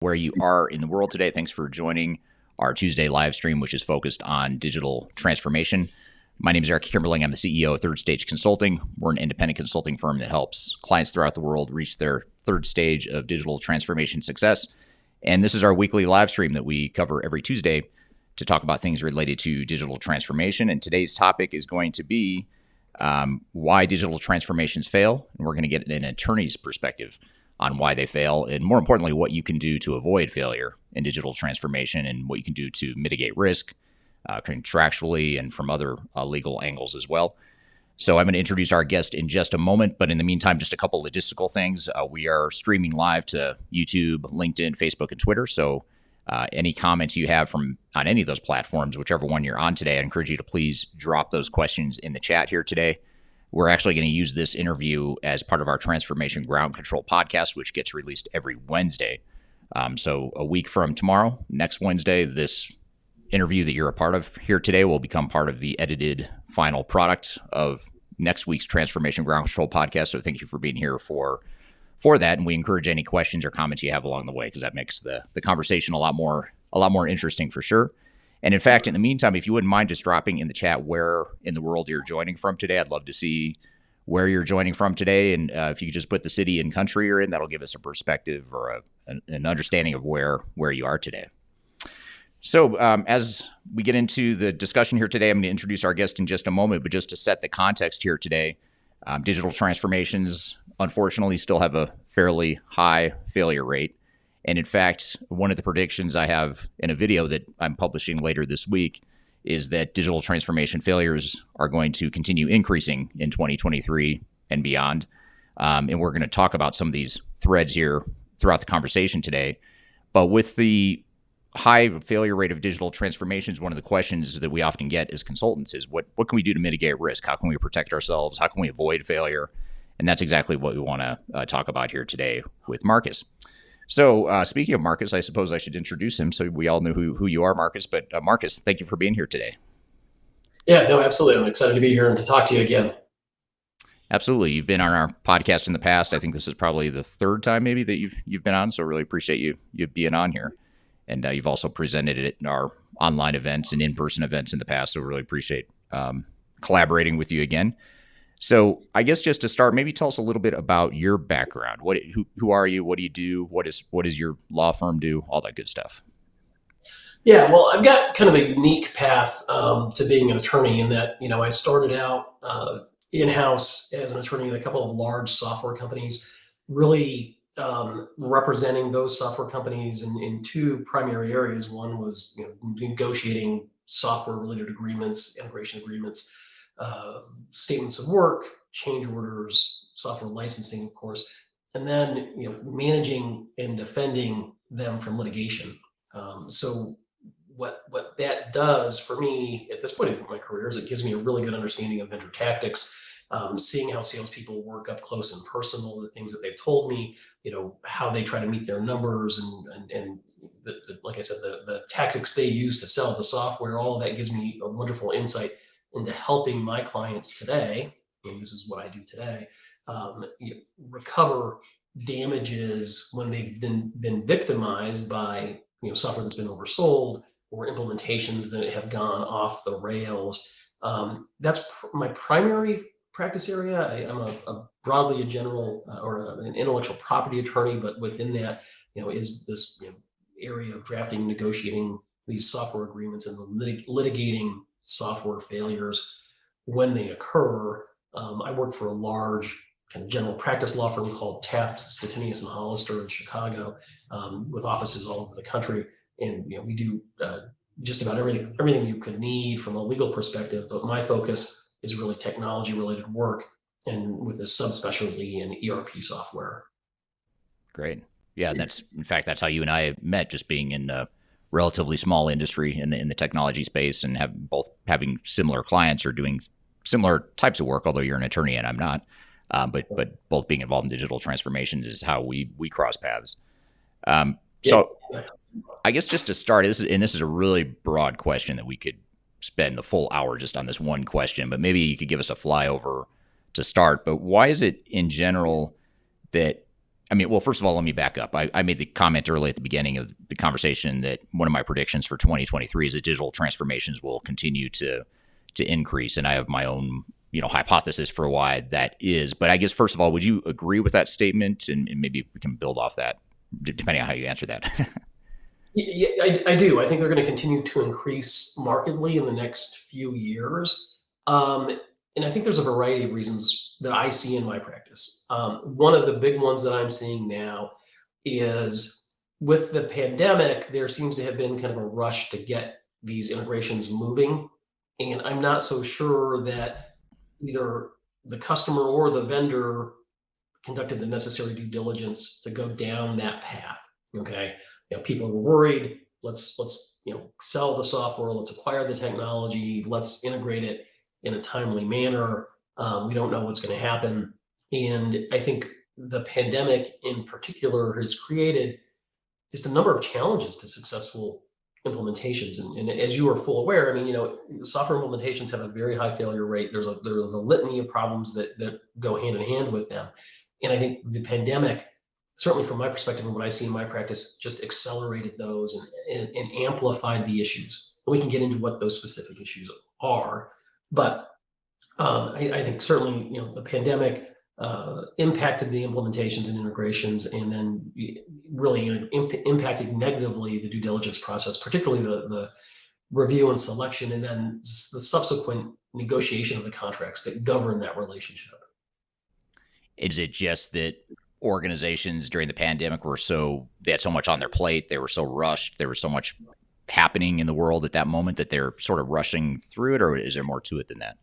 Where you are in the world today. Thanks for joining our Tuesday live stream, which is focused on digital transformation. My name is Eric Kimberling. I'm the CEO of Third Stage Consulting. We're an independent consulting firm that helps clients throughout the world reach their third stage of digital transformation success. And this is our weekly live stream that we cover every Tuesday to talk about things related to digital transformation. And today's topic is going to be why digital transformations fail. And we're going to get an attorney's perspective on why they fail, and more importantly, what you can do to avoid failure in digital transformation and what you can do to mitigate risk contractually and from other legal angles as well. So I'm going to introduce our guest in just a moment, but in the meantime, just a couple logistical things. We are streaming live to YouTube, LinkedIn, Facebook, and Twitter. So any comments you have on any of those platforms, whichever one you're on today, I encourage you to please drop those questions in the chat here today. We're actually going to use this interview as part of our Transformation Ground Control podcast, which gets released every Wednesday. So a week from tomorrow, next Wednesday, this interview that you're a part of here today will become part of the edited final product of next week's Transformation Ground Control podcast. So thank you for being here for that. And we encourage any questions or comments you have along the way, because that makes the conversation a lot more interesting for sure. And in fact, in the meantime, if you wouldn't mind just dropping in the chat where in the world you're joining from today, I'd love to see where you're joining from today. And if you could just put the city and country you're in, that'll give us a perspective or an understanding of where you are today. So as we get into the discussion here today, I'm going to introduce our guest in just a moment, but just to set the context here today, digital transformations, unfortunately, still have a fairly high failure rate. And in fact, one of the predictions I have in a video that I'm publishing later this week is that digital transformation failures are going to continue increasing in 2023 and beyond. And we're going to talk about some of these threads here throughout the conversation today. But with the high failure rate of digital transformations, one of the questions that we often get as consultants is what can we do to mitigate risk? How can we protect ourselves? How can we avoid failure? And that's exactly what we want to talk about here today with Marcus. So speaking of Marcus, I suppose I should introduce him so we all know who you are, Marcus. But Marcus, thank you for being here today. Yeah, no, absolutely. I'm excited to be here and to talk to you again. Absolutely. You've been on our podcast in the past. I think this is probably the third time maybe that you've been on. So really appreciate you being on here. And you've also presented it in our online events and in-person events in the past. So really appreciate collaborating with you again. So I guess just to start, maybe tell us a little bit about your background. Who are you? What do you do? What does your law firm do? All that good stuff. Yeah, well, I've got kind of a unique path to being an attorney in that, I started out in-house as an attorney in a couple of large software companies, really representing those software companies in two primary areas. One was negotiating software-related agreements, integration agreements, statements of work, change orders, software licensing, of course, and then managing and defending them from litigation. So what that does for me at this point in my career is it gives me a really good understanding of vendor tactics, seeing how salespeople work up close and personal, the things that they've told me, how they try to meet their numbers, and like I said, the tactics they use to sell the software. All of that gives me a wonderful insight into helping my clients today, and this is what I do today, recover damages when they've been victimized by software that's been oversold or implementations that have gone off the rails. That's my primary practice area. I'm broadly a general or an intellectual property attorney, but within that, is this area of drafting, negotiating these software agreements and litigating software failures when they occur. I work for a large kind of general practice law firm called Taft, Stettinius and Hollister in Chicago, with offices all over the country. And we do just about everything you could need from a legal perspective. But my focus is really technology-related work, and with a subspecialty in ERP software. Great. Yeah, that's how you and I met, just being in relatively small industry in the technology space, and having similar clients or doing similar types of work, although you're an attorney and I'm not. But both being involved in digital transformations is how we cross paths. So I guess just to start, this is a really broad question that we could spend the full hour just on this one question, but maybe you could give us a flyover to start. But why is it in general that I mean, well, first of all, let me back up. I made the comment early at the beginning of the conversation that one of my predictions for 2023 is that digital transformations will continue to increase, and I have my own hypothesis for why that is. But I guess first of all, would you agree with that statement, and maybe we can build off that depending on how you answer that. Yeah, I do. I think they're going to continue to increase markedly in the next few years. And I think there's a variety of reasons that I see in my practice. One of the big ones that I'm seeing now is with the pandemic, there seems to have been kind of a rush to get these integrations moving. And I'm not so sure that either the customer or the vendor conducted the necessary due diligence to go down that path. Okay, people were worried. Let's sell the software. Let's acquire the technology. Let's integrate it in a timely manner. We don't know what's going to happen, and I think the pandemic in particular has created just a number of challenges to successful implementations. And as you are full aware, I mean, software implementations have a very high failure rate. There's a litany of problems that go hand in hand with them. And I think the pandemic, certainly from my perspective and what I see in my practice, just accelerated those and amplified the issues. And we can get into what those specific issues are. But I think certainly, the pandemic impacted the implementations and integrations, and then really impacted negatively the due diligence process, particularly the review and selection, and then the subsequent negotiation of the contracts that govern that relationship. Is it just that organizations during the pandemic they had so much on their plate, they were so rushed, there was so much happening in the world at that moment that they're sort of rushing through it, or is there more to it than that?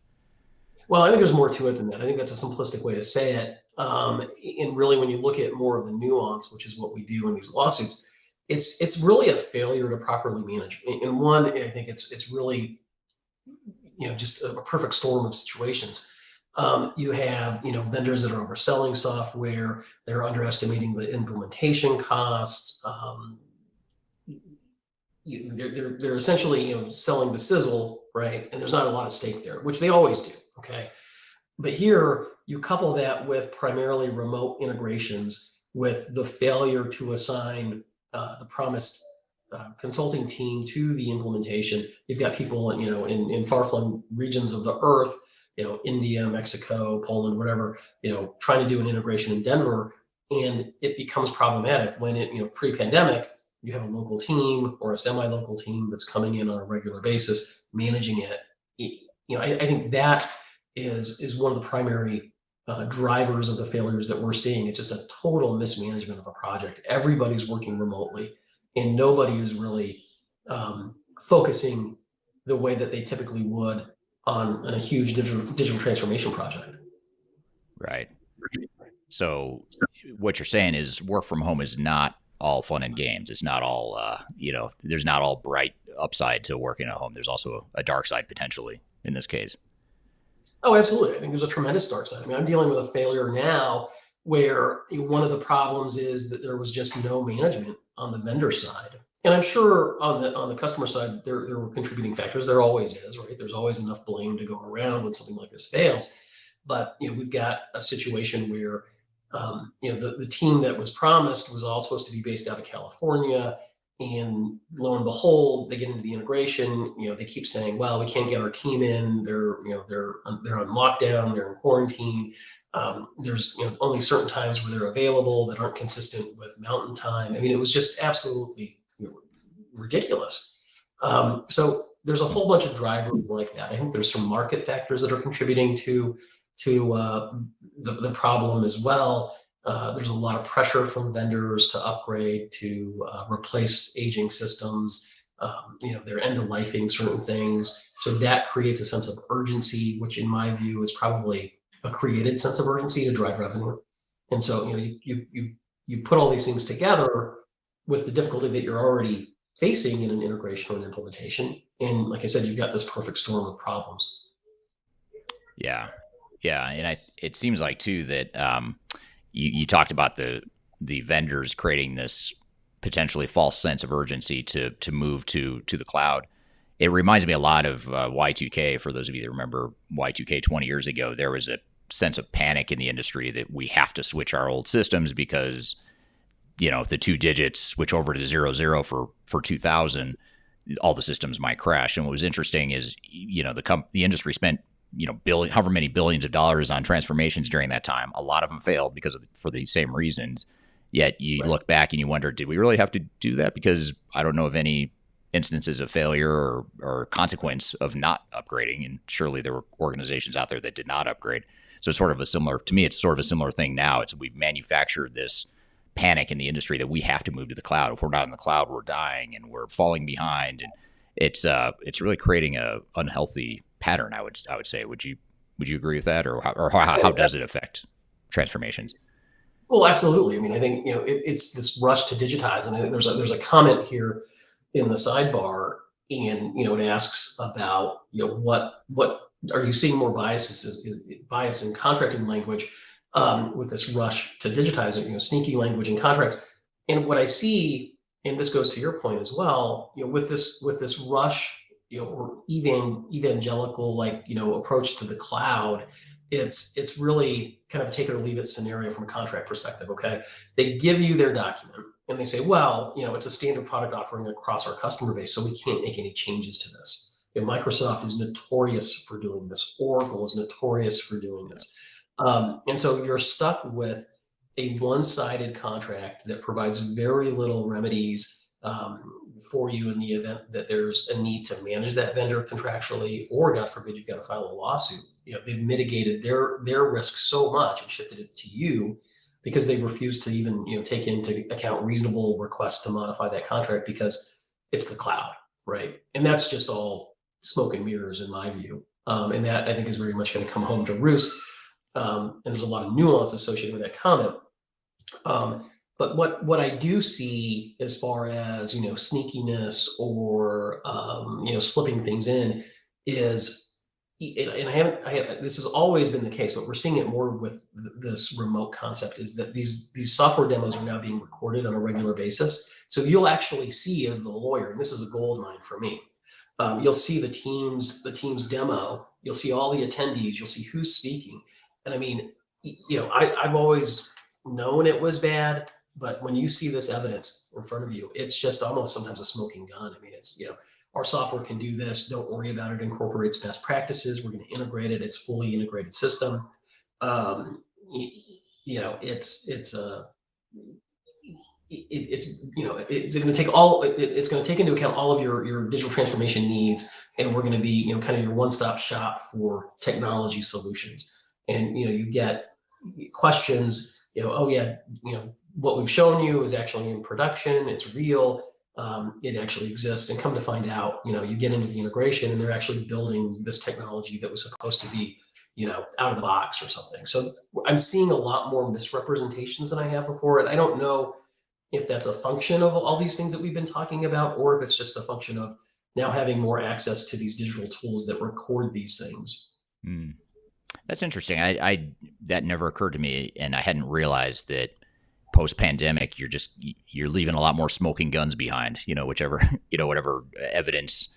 Well, I think there's more to it than that. I think that's a simplistic way to say it. And really, when you look at more of the nuance, which is what we do in these lawsuits, it's really a failure to properly manage. In one, I think it's really just a perfect storm of situations. You have vendors that are overselling software, they're underestimating the implementation costs. They're essentially selling the sizzle, right? And there's not a lot of stake there, which they always do. Okay, but here you couple that with primarily remote integrations, with the failure to assign the promised consulting team to the implementation. You've got people in far-flung regions of the earth, India, Mexico, Poland, whatever, trying to do an integration in Denver, and it becomes problematic when pre-pandemic, you have a local team or a semi-local team that's coming in on a regular basis, managing it. I think that is one of the primary drivers of the failures that we're seeing. It's just a total mismanagement of a project. Everybody's working remotely, and nobody is really focusing the way that they typically would on a huge digital transformation project. Right. So what you're saying is work from home is not all fun and games. It's not all, there's not all bright upside to working at home. There's also a dark side potentially in this case. Oh, absolutely. I think there's a tremendous dark side. I mean, I'm dealing with a failure now where one of the problems is that there was just no management on the vendor side. And I'm sure on the customer side, there were contributing factors. There always is, right? There's always enough blame to go around when something like this fails. But we've got a situation where the team that was promised was all supposed to be based out of California, and lo and behold, they get into the integration. They keep saying, "Well, we can't get our team in. They're on lockdown. They're in quarantine. There's only certain times where they're available that aren't consistent with Mountain Time." I mean, it was just absolutely ridiculous. So there's a whole bunch of drivers like that. I think there's some market factors that are contributing to the problem as well. There's a lot of pressure from vendors to upgrade, to replace aging systems. They're end-of-lifing certain things. So that creates a sense of urgency, which in my view is probably a created sense of urgency to drive revenue. And so, you put all these things together with the difficulty that you're already facing in an integration or an implementation. And like I said, you've got this perfect storm of problems. Yeah. Yeah. And it seems like too that you talked about the vendors creating this potentially false sense of urgency to move to the cloud. It reminds me a lot of Y2K. For those of you that remember Y2K 20 years ago, there was sense of panic in the industry that we have to switch our old systems because, if the two digits switch over to 00 for 2000, all the systems might crash. And what was interesting is, the industry spent, however many billions of dollars on transformations during that time. A lot of them failed for these same reasons. Yet you look back and you wonder, did we really have to do that? Because I don't know of any instances of failure or consequence of not upgrading. And surely there were organizations out there that did not upgrade. So it's to me, it's sort of a similar thing now. We've manufactured this panic in the industry that we have to move to the cloud. If we're not in the cloud, we're dying and we're falling behind. And it's really creating a unhealthy pattern. I would say. Would you agree with that, or how does it affect transformations? Well, absolutely. I mean, I think it's this rush to digitize, and I think there's a comment here in the sidebar, and it asks about what are you seeing more bias in contracting language with this rush to digitize it, sneaky language in contracts, and what I see, and this goes to your point as well, with this rush, or evangelical approach to the cloud. It's really kind of a take it or leave it scenario from a contract perspective. Okay, they give you their document and they say, well, it's a standard product offering across our customer base, so we can't make any changes to this. Microsoft is notorious for doing this. Oracle is notorious for doing this. And so you're stuck with a one-sided contract that provides very little remedies for you in the event that there's a need to manage that vendor contractually, or God forbid, you've got to file a lawsuit. They've mitigated their risk so much and shifted it to you because they refuse to even take into account reasonable requests to modify that contract because it's the cloud, right? And that's just all smoke and mirrors in my view. And that I think is very much going to come home to roost. And there's a lot of nuance associated with that comment. But what I do see as far as sneakiness or slipping things in is, and this has always been the case, but we're seeing it more with this remote concept, is that these software demos are now being recorded on a regular basis. So you'll actually see, as the lawyer, and this is a gold mine for me, you'll see the team's demo, you'll see all the attendees, you'll see who's speaking, and I mean, I've always known it was bad. But when you see this evidence in front of you, it's just almost sometimes a smoking gun. I mean, it's, our software can do this. Don't worry about it. Incorporates best practices. We're going to integrate it. It's fully integrated system. It's going to take it's going to take into account all of your digital transformation needs, and we're going to be kind of your one-stop shop for technology solutions. And you get questions, oh yeah, what we've shown you is actually in production. It's real. It actually exists. And come to find out, you get into the integration and they're actually building this technology that was supposed to be, out of the box or something. So I'm seeing a lot more misrepresentations than I have before. And I don't know if that's a function of all these things that we've been talking about, or if it's just a function of now having more access to these digital tools that record these things. That's interesting. I that never occurred to me, and I hadn't realized that post-pandemic you're leaving a lot more smoking guns behind, whatever evidence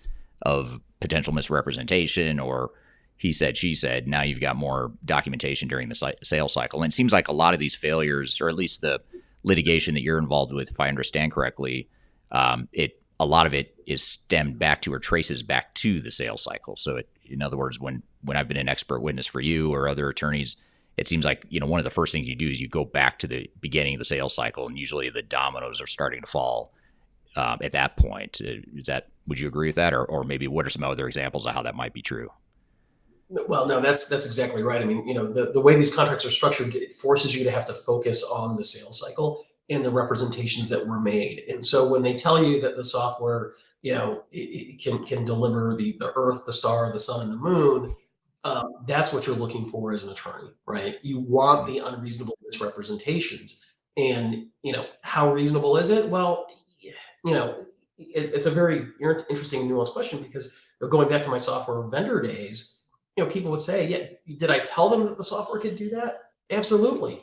of potential misrepresentation or he said, she said. Now you've got more documentation during the sales cycle. And it seems like a lot of these failures, or at least the litigation that you're involved with, if I understand correctly, a lot of it is stemmed back to or traces back to the sales cycle. So in other words, when I've been an expert witness for you or other attorneys, it seems like, one of the first things you do is you go back to the beginning of the sales cycle, and usually the dominoes are starting to fall at that point. Would you agree with that? Or maybe what are some other examples of how that might be true? Well, no, that's exactly right. I mean, the way these contracts are structured, it forces you to have to focus on the sales cycle and the representations that were made. And so when they tell you that the software, it can deliver the earth, the star, the sun, and the moon, that's what you're looking for as an attorney, right? You want the unreasonable misrepresentations. And, how reasonable is it? Well, it's a very interesting and nuanced question, because going back to my software vendor days, people would say, yeah, did I tell them that the software could do that? Absolutely.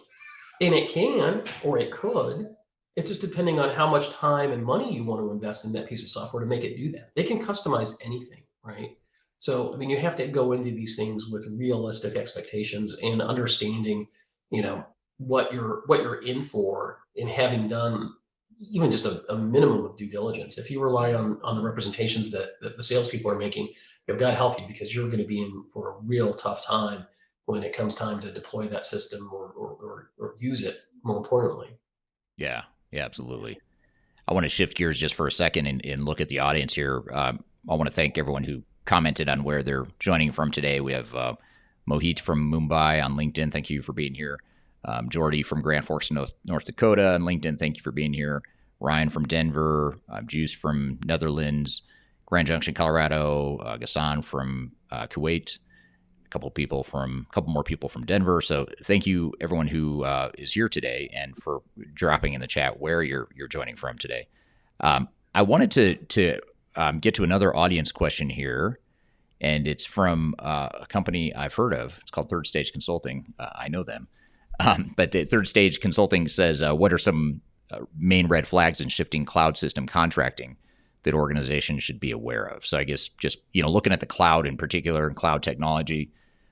And it can, or it could. It's just depending on how much time and money you want to invest in that piece of software to make it do that. They can customize anything, right? So, I mean, you have to go into these things with realistic expectations and understanding, you know, what you're in for, and having done even just a minimum of due diligence. If you rely on the representations that the salespeople are making, they've got to help you, because you're going to be in for a real tough time when it comes time to deploy that system, or use it, more importantly. Yeah, yeah, absolutely. I want to shift gears just for a second and look at the audience here. I want to thank everyone who commented on where they're joining from today. We have Mohit from Mumbai on LinkedIn. Thank you for being here. Jordy from Grand Forks, North Dakota on LinkedIn. Thank you for being here. Ryan from Denver. Juice from Netherlands. Grand Junction, Colorado. Ghassan from Kuwait. A couple more people from Denver. So thank you everyone who is here today and for dropping in the chat where you're joining from today. I wanted to get to another audience question here, and it's from a company I've heard of. It's called Third Stage Consulting. I know them, but the Third Stage Consulting says, "What are some main red flags in shifting cloud system contracting that organizations should be aware of?" So I guess just looking at the cloud in particular and cloud technology,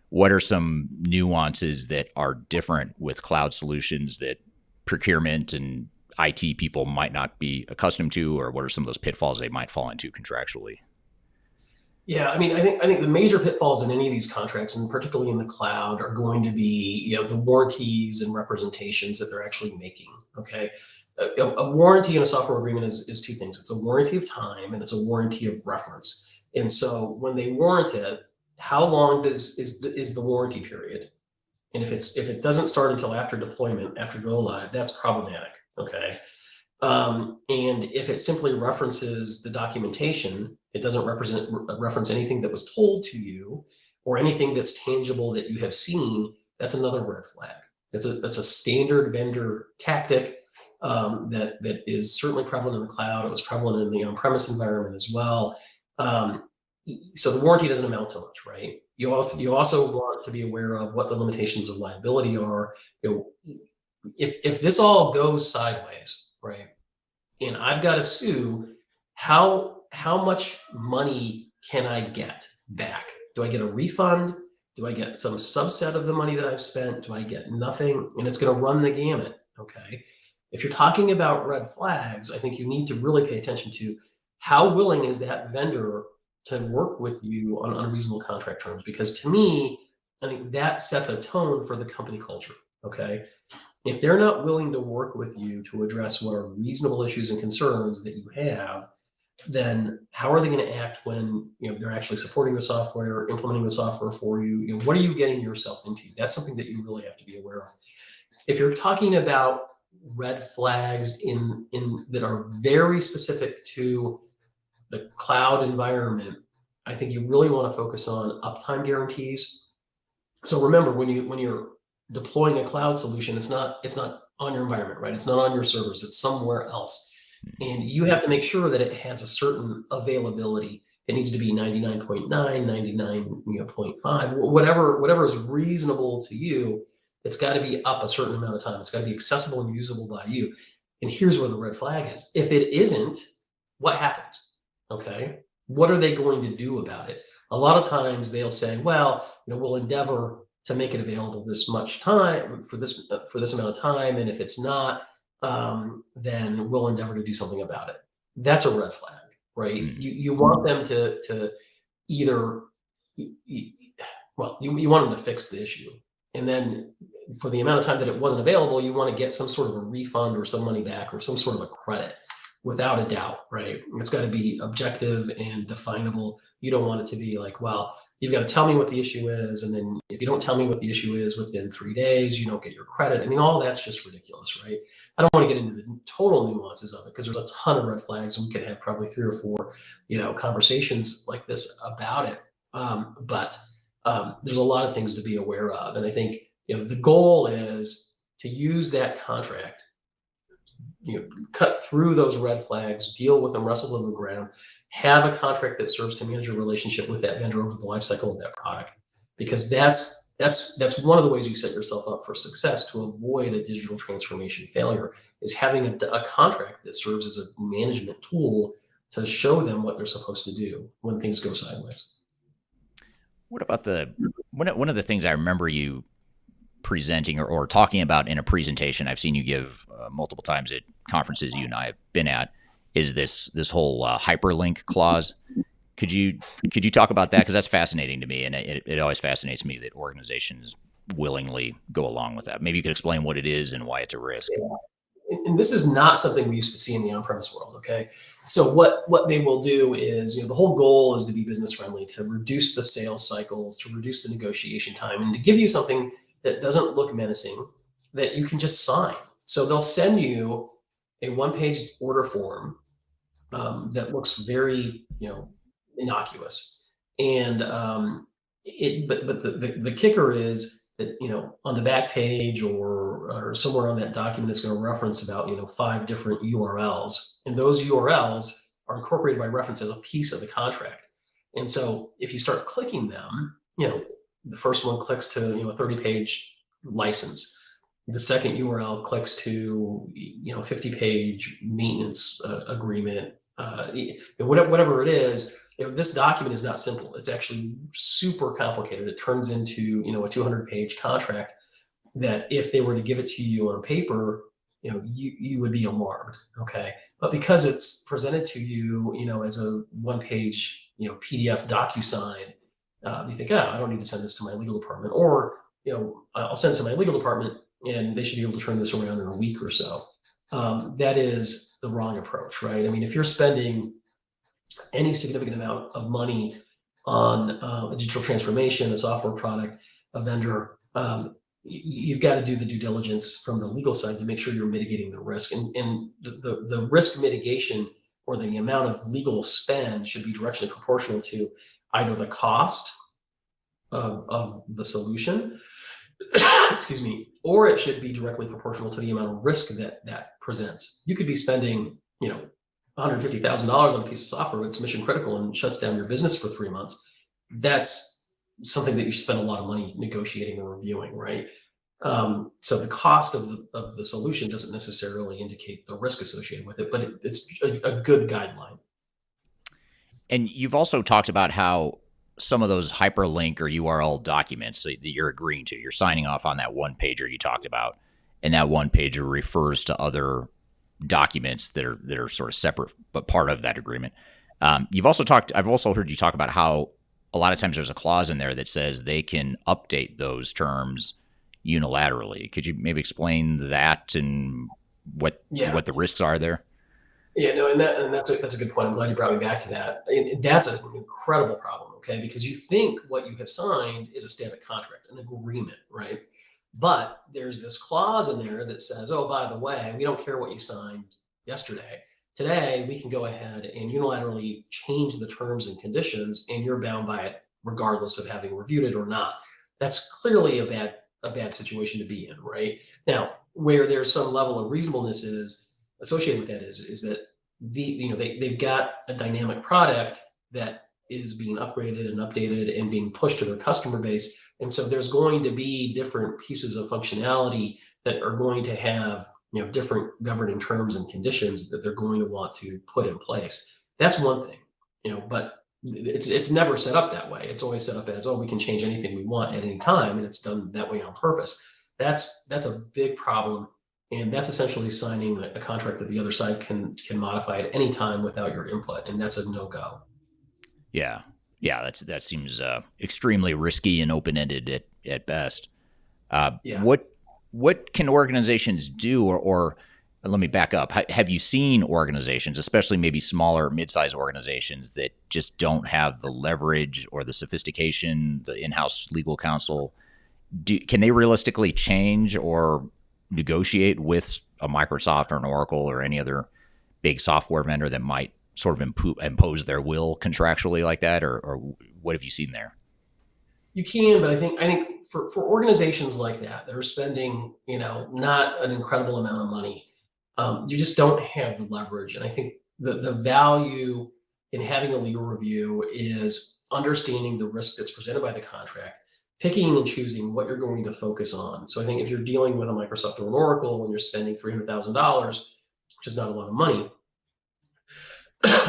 what are some nuances that are different with cloud solutions that procurement and IT people might not be accustomed to, or what are some of those pitfalls they might fall into contractually? Yeah, I mean, I think the major pitfalls in any of these contracts, and particularly in the cloud, are going to be, the warranties and representations that they're actually making. Okay, a warranty in a software agreement is two things. It's a warranty of time, and it's a warranty of reference. And so when they warrant it, how long is the warranty period? And if it doesn't start until after deployment, after go live, that's problematic. Okay. And if it simply references the documentation, it doesn't reference anything that was told to you, or anything that's tangible that you have seen, that's another red flag. That's a standard vendor tactic, that is certainly prevalent in the cloud. It was prevalent in the on-premise environment as well. Um, so the warranty doesn't amount to much, right? You also want to be aware of what the limitations of liability are. If this all goes sideways, right, and I've got to sue, how much money can I get back? Do I get a refund? Do I get some subset of the money that I've spent? Do I get nothing? And it's going to run the gamut. Okay. If you're talking about red flags, I think you need to really pay attention to how willing is that vendor to work with you on unreasonable contract terms. Because to me, I think that sets a tone for the company culture. Okay. If they're not willing to work with you to address what are reasonable issues and concerns that you have, then how are they going to act when they're actually supporting the software, implementing the software for you? What are you getting yourself into? That's something that you really have to be aware of. If you're talking about red flags in that are very specific to the cloud environment, I think you really want to focus on uptime guarantees. So remember, when you're deploying a cloud solution, it's not on your environment, right? It's not on your servers, it's somewhere else. And you have to make sure that it has a certain availability. It needs to be 99.9, 99.5, whatever is reasonable to you. It's got to be up a certain amount of time. It's got to be accessible and usable by you. And here's where the red flag is. If it isn't, what happens? Okay. What are they going to do about it? A lot of times they'll say, well, we'll endeavor to make it available this much time for this amount of time. And if it's not, then we'll endeavor to do something about it. That's a red flag, right? Mm-hmm. You want them to either, well, you want them to fix the issue. And then for the amount of time that it wasn't available, you want to get some sort of a refund or some money back or some sort of a credit, without a doubt, right? It's got to be objective and definable. You don't want it to be like, well, you've got to tell me what the issue is. And then if you don't tell me what the issue is within 3 days, you don't get your credit. I mean, all that's just ridiculous, right? I don't want to get into the total nuances of it, because there's a ton of red flags, and we could have probably 3 or 4, conversations like this about it. But there's a lot of things to be aware of. And I think, the goal is to use that contract, cut through those red flags, deal with them, wrestle them to the ground, have a contract that serves to manage your relationship with that vendor over the life cycle of that product. Because that's one of the ways you set yourself up for success to avoid a digital transformation failure, is having a contract that serves as a management tool to show them what they're supposed to do when things go sideways. What about one of the things I remember you presenting or talking about in a presentation I've seen you give multiple times at conferences you and I have been at is this whole hyperlink clause. Could you talk about that, because that's fascinating to me, and it always fascinates me that organizations willingly go along with that. Maybe you could explain what it is and why it's a risk. And this is not something we used to see in the on-premise world. Okay, so what they will do is, the whole goal is to be business friendly, to reduce the sales cycles, to reduce the negotiation time, and to give you something that doesn't look menacing, that you can just sign. So they'll send you a one-page order form that looks very, innocuous, and but the kicker is that, on the back page, or somewhere on that document, it's going to reference about, five different URLs, and those URLs are incorporated by reference as a piece of the contract. And so if you start clicking them, the first one clicks to, a 30-page license. The second URL clicks to, 50-page maintenance agreement. Whatever it is, if this document is not simple, it's actually super complicated. It turns into, a 200-page contract that, if they were to give it to you on paper, you would be alarmed. Okay. But because it's presented to you, as a one-page, PDF DocuSign, you think, oh, I don't need to send this to my legal department, or, I'll send it to my legal department and they should be able to turn this around in a week or so. That is the wrong approach, right? I mean, if you're spending any significant amount of money on a digital transformation, a software product, a vendor, you've got to do the due diligence from the legal side to make sure you're mitigating the risk. And the risk mitigation, or the amount of legal spend, should be directly proportional to either the cost of the solution, excuse me, or it should be directly proportional to the amount of risk that presents. You could be spending, $150,000 on a piece of software that's mission critical and shuts down your business for 3 months. That's something that you should spend a lot of money negotiating or reviewing, right? So the cost of the solution doesn't necessarily indicate the risk associated with it, but it's a good guideline. And you've also talked about how some of those hyperlink or URL documents that you're agreeing to, you're signing off on that one pager you talked about, and that one pager refers to other documents that are sort of separate but part of that agreement. I've also heard you talk about how a lot of times there's a clause in there that says they can update those terms unilaterally. Could you maybe explain that and what the risks are there? Yeah, no, and that's a good point. I'm glad you brought me back to that. And that's an incredible problem, okay? Because you think what you have signed is a static contract, an agreement, right? But there's this clause in there that says, oh, by the way, we don't care what you signed yesterday. Today, we can go ahead and unilaterally change the terms and conditions, and you're bound by it regardless of having reviewed it or not. That's clearly a bad situation to be in, right? Now, where there's some level of reasonableness is associated with that is that they've got a dynamic product that is being upgraded and updated and being pushed to their customer base. And so there's going to be different pieces of functionality that are going to have, different governing terms and conditions that they're going to want to put in place. That's one thing, but it's never set up that way. It's always set up as, oh, we can change anything we want at any time, and it's done that way on purpose. That's a big problem. And that's essentially signing a contract that the other side can modify at any time without your input, and that's a no-go. Yeah, that seems extremely risky and open ended at best. Yeah. What can organizations do, or let me back up? Have you seen organizations, especially maybe smaller, mid-sized organizations, that just don't have the leverage or the sophistication, the in-house legal counsel? Can they realistically change or negotiate with a Microsoft or an Oracle or any other big software vendor that might sort of impose their will contractually like that, or what have you seen there? You can, but I think for organizations like that are spending, not an incredible amount of money, you just don't have the leverage. And I think the value in having a legal review is understanding the risk that's presented by the contract, picking and choosing what you're going to focus on. So I think if you're dealing with a Microsoft or an Oracle and you're spending $300,000, which is not a lot of money,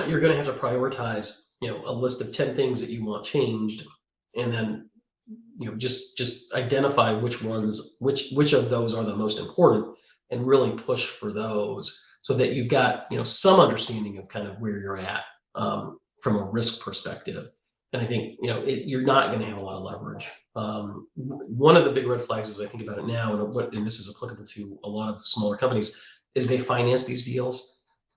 you're going to have to prioritize, a list of 10 things that you want changed, and then just identify which ones, which of those are the most important, and really push for those so that you've got some understanding of kind of where you're at from a risk perspective. And I think you're not going to have a lot of leverage. One of the big red flags, as I think about it now, and this is applicable to a lot of smaller companies, is they finance these deals.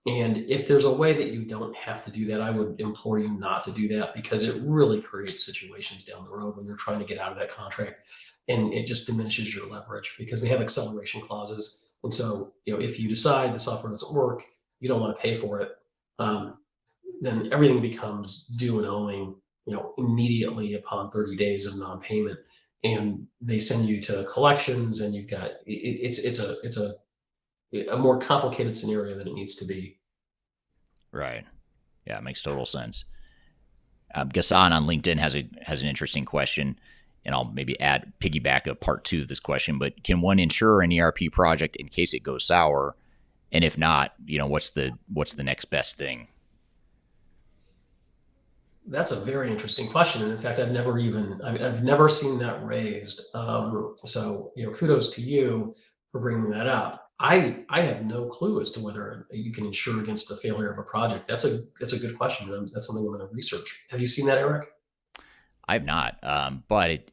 And if there's a way that you don't have to do that, I would implore you not to do that, because it really creates situations down the road when you're trying to get out of that contract, and it just diminishes your leverage because they have acceleration clauses. And so, if you decide the software doesn't work, you don't want to pay for it, then everything becomes due and owing, immediately upon 30 days of non-payment, and they send you to collections, and you've got it's a more complicated scenario than it needs to be. Right. Yeah, it makes total sense. Gassan on LinkedIn has an interesting question, and I'll maybe piggyback a part 2 of this question. But can one insure an ERP project in case it goes sour? And if not, what's the next best thing? That's a very interesting question, and in fact, I've never seen that raised. So, kudos to you for bringing that up. I have no clue as to whether you can insure against the failure of a project. That's a good question. That's something I'm going to research. Have you seen that, Eric? I've not, but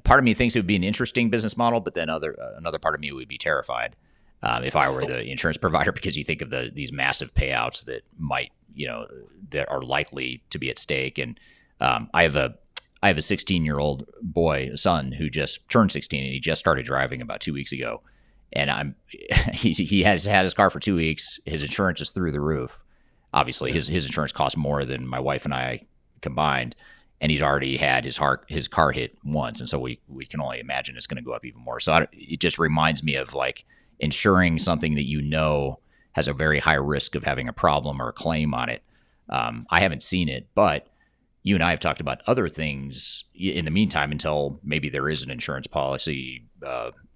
part of me thinks it would be an interesting business model, but then another part of me would be terrified if I were the insurance provider, because you think of these massive payouts that might that are likely to be at stake. And I have a 16-year-old son who just turned 16, and he just started driving about 2 weeks ago. And he has had his car for 2 weeks. His insurance is through the roof. Obviously, his insurance costs more than my wife and I combined, and he's already had his car hit once, and so we can only imagine it's going to go up even more. So it just reminds me of like insuring something that has a very high risk of having a problem or a claim on it. I haven't seen it, but you and I have talked about other things in the meantime until maybe there is an insurance policy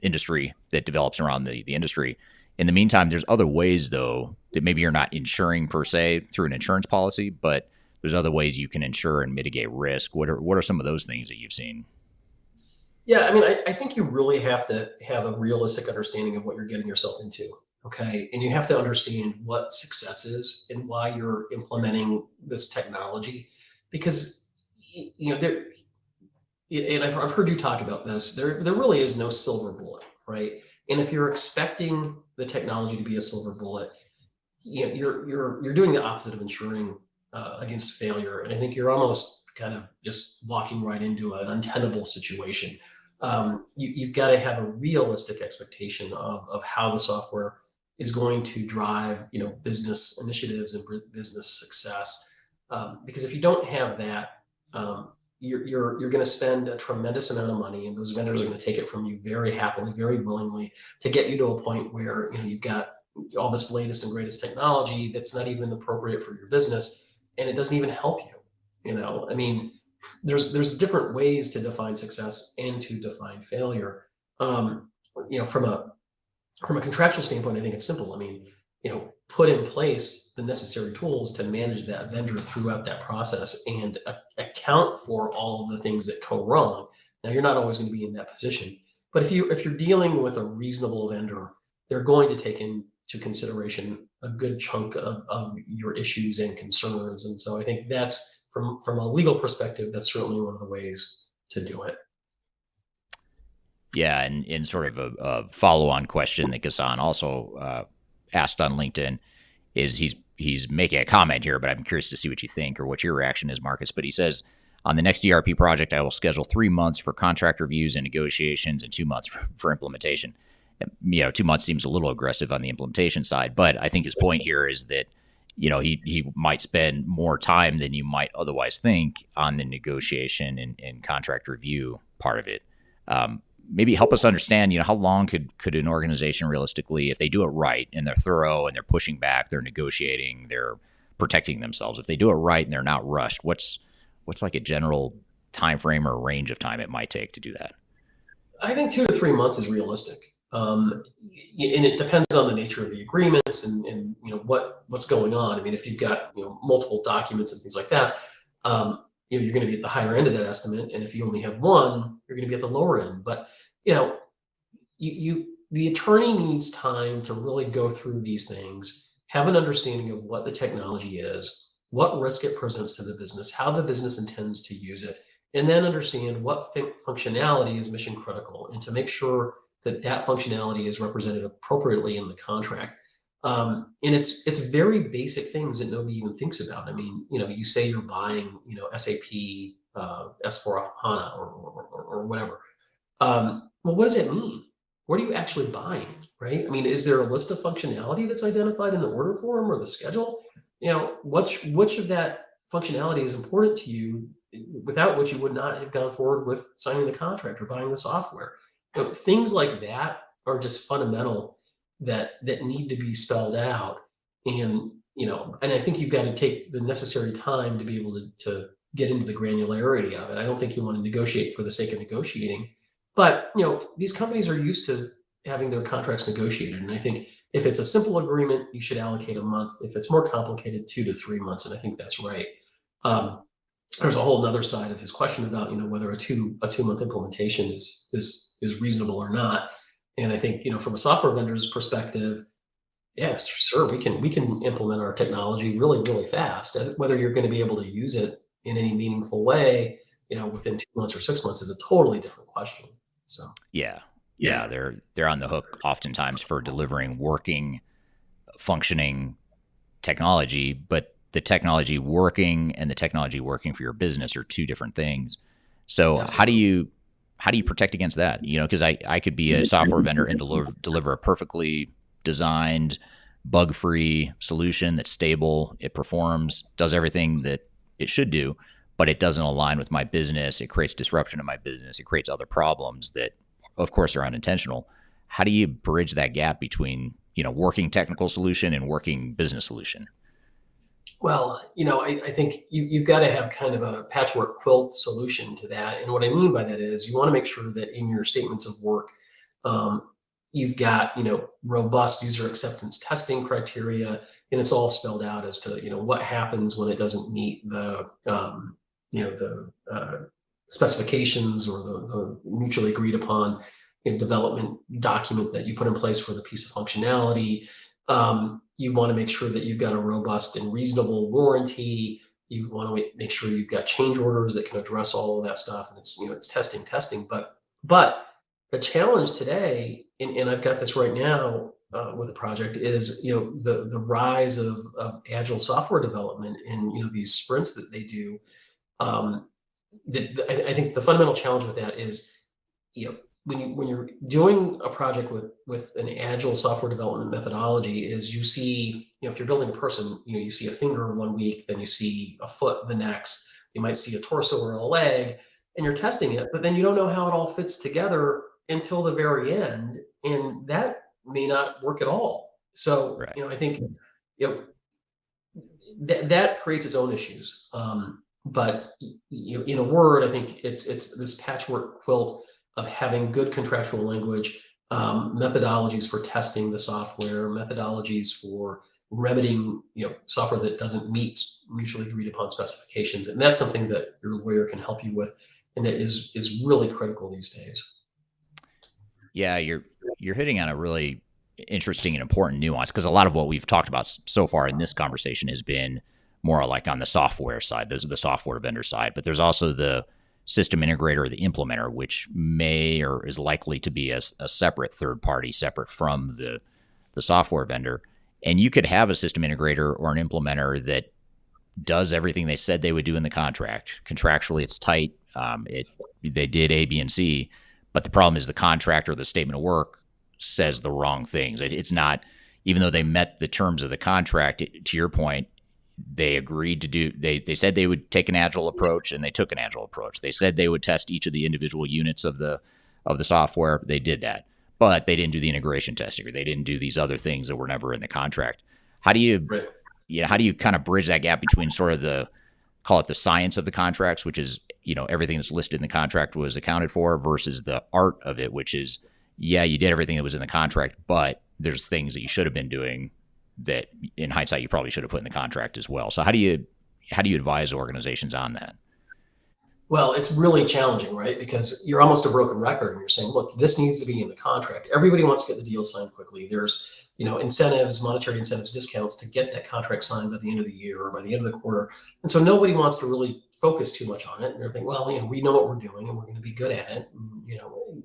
industry that develops around the industry. In the meantime, there's other ways, though, that maybe you're not insuring per se through an insurance policy, but there's other ways you can insure and mitigate risk. What are some of those things that you've seen? Yeah, I mean, I think you really have to have a realistic understanding of what you're getting yourself into. Okay. And you have to understand what success is and why you're implementing this technology. Because, there, and I've heard you talk about this, there really is no silver bullet, right? And if you're expecting the technology to be a silver bullet, you're doing the opposite of ensuring against failure. And I think you're almost kind of just walking right into an untenable situation. You've got to have a realistic expectation of how the software is going to drive, business initiatives and business success. Because if you don't have that, you're going to spend a tremendous amount of money, and those vendors are going to take it from you very happily, very willingly, to get you to a point where you've got all this latest and greatest technology that's not even appropriate for your business, and it doesn't even help you. I mean, there's different ways to define success and to define failure. From a contractual standpoint, I think it's simple. I mean, put in place the necessary tools to manage that vendor throughout that process and account for all of the things that go wrong. Now, you're not always going to be in that position, but if you're dealing with a reasonable vendor, they're going to take into consideration a good chunk of your issues and concerns. And so I think that's from a legal perspective, that's certainly one of the ways to do it. Yeah, and in sort of a follow-on question that Gassan also asked on LinkedIn is he's making a comment here, but I'm curious to see what you think or what your reaction is, Marcus. But he says, on the next ERP project, I will schedule 3 months for contract reviews and negotiations and 2 months for implementation. 2 months seems a little aggressive on the implementation side, but I think his point here is that he might spend more time than you might otherwise think on the negotiation and contract review part of it. Maybe help us understand, how long could an organization realistically, if they do it right and they're thorough and they're pushing back, they're negotiating, they're protecting themselves. If they do it right and they're not rushed, what's like a general time frame or range of time it might take to do that? I think 2 to 3 months is realistic. And it depends on the nature of the agreements and what's going on. I mean, if you've got multiple documents and things like that, you're going to be at the higher end of that estimate. And if you only have one, you're going to be at the lower end. But, you know, the attorney needs time to really go through these things, have an understanding of what the technology is, what risk it presents to the business, how the business intends to use it, and then understand what functionality is mission critical, and to make sure that that functionality is represented appropriately in the contract. And it's very basic things that nobody even thinks about. I mean, you say you're buying, SAP S4 HANA or whatever. Well, what does that mean? What are you actually buying, right? I mean, is there a list of functionality that's identified in the order form or the schedule? Which of that functionality is important to you, without which you would not have gone forward with signing the contract or buying the software? Things like that are just fundamental that need to be spelled out. And I think you've got to take the necessary time to be able to get into the granularity of it. I don't think you want to negotiate for the sake of negotiating. But these companies are used to having their contracts negotiated, and I think if it's a simple agreement, you should allocate a month. If it's more complicated, 2 to 3 months, and I think that's right. There's a whole other side of his question about whether a 2 month implementation is reasonable or not. And I think from a software vendor's perspective, yes, sure, we can implement our technology really really fast. Whether you're going to be able to use it in any meaningful way, within 2 months or 6 months is a totally different question. So Yeah. yeah, Yeah. They're on the hook oftentimes for delivering working, functioning technology, but the technology working and the technology working for your business are two different things. So absolutely. how do you protect against that? Because I could be a software vendor and deliver a perfectly designed, bug-free solution that's stable, it performs, does everything that it should do, but it doesn't align with my business. It creates disruption in my business. It creates other problems that, of course, are unintentional. How do you bridge that gap between working technical solution and working business solution? Well, I think you've got to have kind of a patchwork quilt solution to that. And what I mean by that is you want to make sure that in your statements of work, um, you've got, robust user acceptance testing criteria, and it's all spelled out as to, what happens when it doesn't meet the specifications or the mutually agreed upon development document that you put in place for the piece of functionality. You want to make sure that you've got a robust and reasonable warranty. You want to make sure you've got change orders that can address all of that stuff. And it's testing. But the challenge today, and I've got this right now with a project, is the rise of agile software development and these sprints that they do. Um, I think the fundamental challenge with that is, when you're doing a project with an agile software development methodology, is you see, if you're building a person, you see a finger 1 week, then you see a foot the next, you might see a torso or a leg, and you're testing it, but then you don't know how it all fits together until the very end, and that may not work at all. So Right. I think you know that creates its own issues. But in a word, I think it's this patchwork quilt of having good contractual language, methodologies for testing the software, methodologies for remedying software that doesn't meet mutually agreed upon specifications, and that's something that your lawyer can help you with, and that is really critical these days. Yeah, you're hitting on a really interesting and important nuance, because a lot of what we've talked about so far in this conversation has been more like on the software side. Those are the software vendor side, but there's also the system integrator or the implementer, which may or is likely to be a separate third party, separate from the software vendor. And you could have a system integrator or an implementer that does everything they said they would do in the contract. Contractually, it's tight. They did A, B, and C, but the problem is the contract or the statement of work says the wrong things. It's not, even though they met the terms of the contract. To your point, they agreed to do. They said they would take an agile approach, and they took an agile approach. They said they would test each of the individual units of the software. They did that, but they didn't do the integration testing, or they didn't do these other things that were never in the contract. How do you Right. how do you kind of bridge that gap between sort of the, call it the science of the contracts, which is everything that's listed in the contract was accounted for, versus the art of it, which is, yeah, you did everything that was in the contract, but there's things that you should have been doing that in hindsight you probably should have put in the contract as well. So how do you advise organizations on that? Well, it's really challenging, right? Because you're almost a broken record and you're saying, look, this needs to be in the contract. Everybody wants to get the deal signed quickly. There's, incentives, monetary incentives, discounts to get that contract signed by the end of the year or by the end of the quarter. And so nobody wants to really focus too much on it. And they're thinking, well, we know what we're doing and we're going to be good at it. And,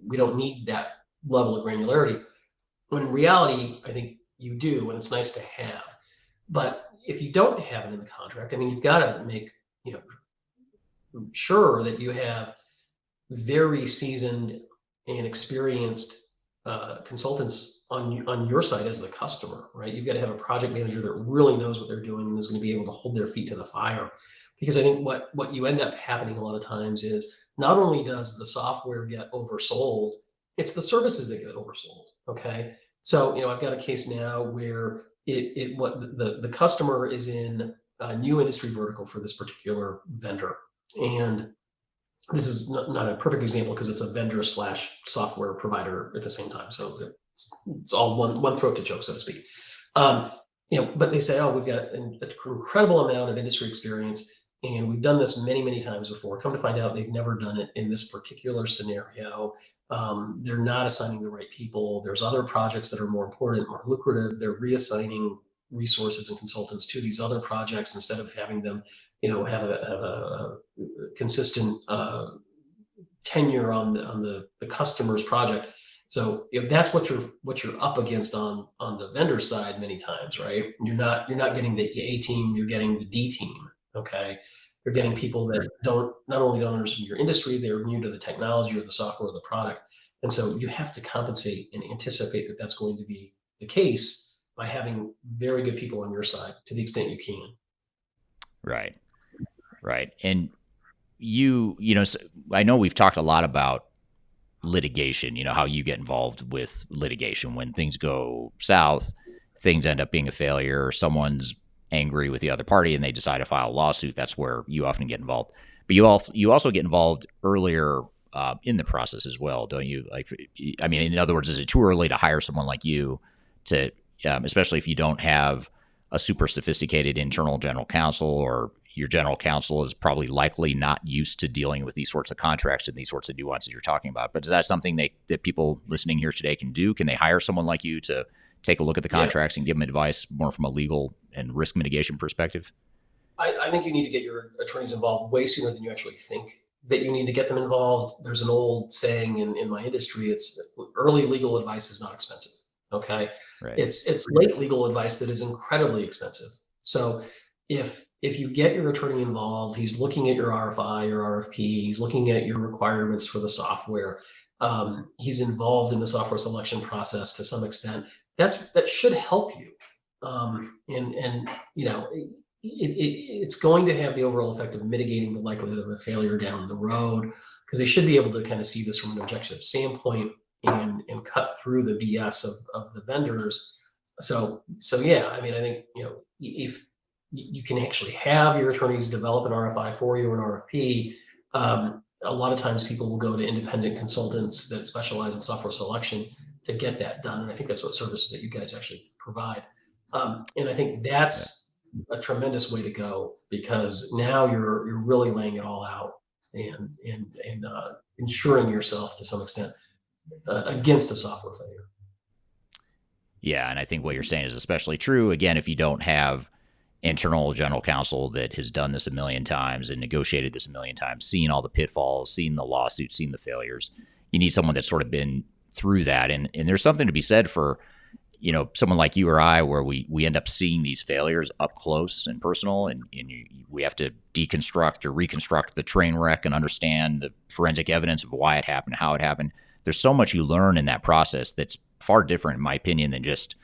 we don't need that level of granularity. When in reality, I think you do, and it's nice to have. But if you don't have it in the contract, I mean, you've got to make, you know, sure that you have very seasoned and experienced consultants on your side as the customer, right? You've got to have a project manager that really knows what they're doing and is going to be able to hold their feet to the fire. Because I think what you end up happening a lot of times is not only does the software get oversold, it's the services that get oversold. Okay, so I've got a case now where what the customer is in a new industry vertical for this particular vendor, and this is not a perfect example because it's a vendor slash software provider at the same time. So it's all one throat to choke, so to speak. But they say, oh, we've got an incredible amount of industry experience, and we've done this many, many times before. Come to find out, they've never done it in this particular scenario. They're not assigning the right people. There's other projects that are more important, more lucrative. They're reassigning resources and consultants to these other projects instead of having them, have a consistent tenure on the customer's project. So if that's what you're up against on the vendor side, many times, right? You're not getting the A team, you're getting the D team. Okay, you're getting people that not only don't understand your industry, they're new to the technology or the software or the product, and so you have to compensate and anticipate that that's going to be the case by having very good people on your side to the extent you can. Right. Right. And I know we've talked a lot about litigation, how you get involved with litigation when things go south, things end up being a failure, or someone's angry with the other party and they decide to file a lawsuit. That's where you often get involved. But you also get involved earlier in the process as well, don't you? Like, I mean, in other words, is it too early to hire someone like you to, especially if you don't have a super sophisticated internal general counsel, or your general counsel is probably likely not used to dealing with these sorts of contracts and these sorts of nuances you're talking about. But is that something that people listening here today can do? Can they hire someone like you to take a look at the Yeah, contracts and give them advice more from a legal and risk mitigation perspective? I think you need to get your attorneys involved way sooner than you actually think that you need to get them involved. There's an old saying in my industry, it's early legal advice is not expensive. Okay. Right. It's late legal advice that is incredibly expensive. So if you get your attorney involved, he's looking at your RFI or RFP, he's looking at your requirements for the software. He's involved in the software selection process to some extent. That should help you. And it's going to have the overall effect of mitigating the likelihood of a failure down the road, because they should be able to kind of see this from an objective standpoint and cut through the BS of the vendors. So yeah, I mean, I think if you can actually have your attorneys develop an RFI for you or an RFP. A lot of times people will go to independent consultants that specialize in software selection to get that done. And I think that's what services that you guys actually provide. And I think Yeah. that's a tremendous way to go, because now you're really laying it all out and insuring yourself to some extent against a software failure. Yeah. And I think what you're saying is especially true, again, if you don't have internal general counsel that has done this a million times and negotiated this a million times, seen all the pitfalls, seen the lawsuits, seen the failures. You need someone that's sort of been through that. And there's something to be said for, someone like you or I, where we end up seeing these failures up close and personal, and we have to deconstruct or reconstruct the train wreck and understand the forensic evidence of why it happened, how it happened. There's so much you learn in that process that's far different, in my opinion, than just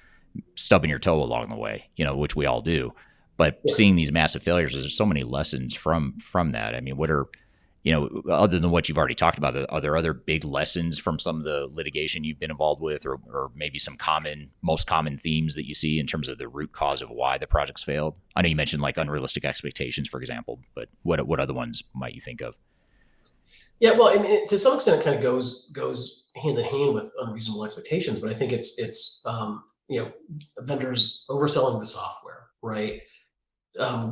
stubbing your toe along the way, which we all do. But Yeah. seeing these massive failures, there's so many lessons from that. I mean, what are, other than what you've already talked about, are there other big lessons from some of the litigation you've been involved with, or maybe some most common themes that you see in terms of the root cause of why the projects failed? I know you mentioned like unrealistic expectations, for example, but what other ones might you think of? Yeah, well, I mean, to some extent, it kind of goes hand in hand with unreasonable expectations. But I think it's vendors overselling the software, right?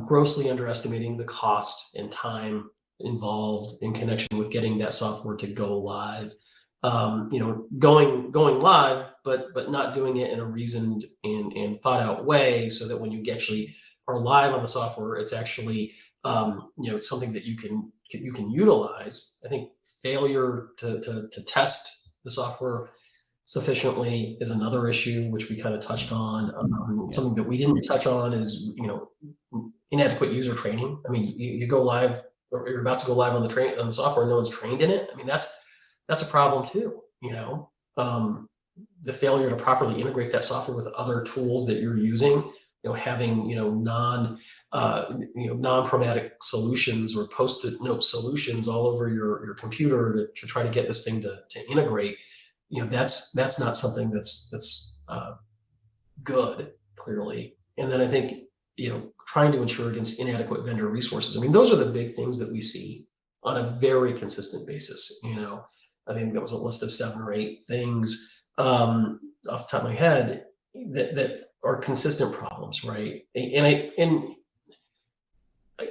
Grossly underestimating the cost and time involved in connection with getting that software to go live. Going live, but not doing it in a reasoned and thought out way, so that when you actually are live on the software, it's actually something that you can utilize. I think failure to test the software sufficiently is another issue, which we kind of touched on. Something that we didn't touch on is inadequate user training. I mean, you go live, or you're about to go live on the software, and no one's trained in it. I mean, that's a problem too. The failure to properly integrate that software with other tools that you're using. Having non-programmatic solutions or post-it note solutions all over your computer to try to get this thing to integrate. That's not something that's good, clearly. And then I think trying to ensure against inadequate vendor resources. I mean, those are the big things that we see on a very consistent basis. I think that was a list of 7 or 8 things off the top of my head that are consistent problems, right? And I